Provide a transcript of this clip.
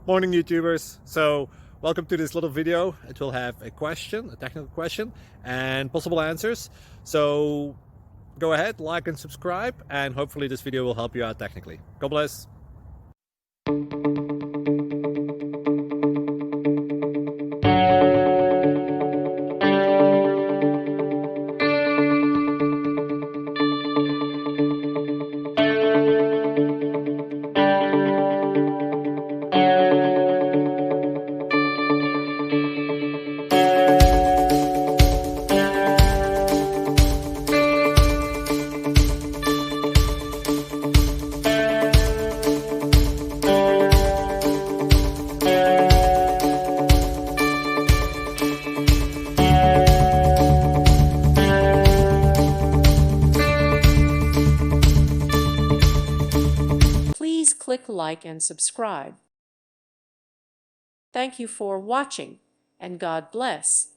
Morning YouTubers. So welcome to this little video. It will have a question, a technical question, and possible answers. So go ahead, like and subscribe, and hopefully this video will help you out technically. God bless. Please click like and subscribe. Thank you for watching, and God bless.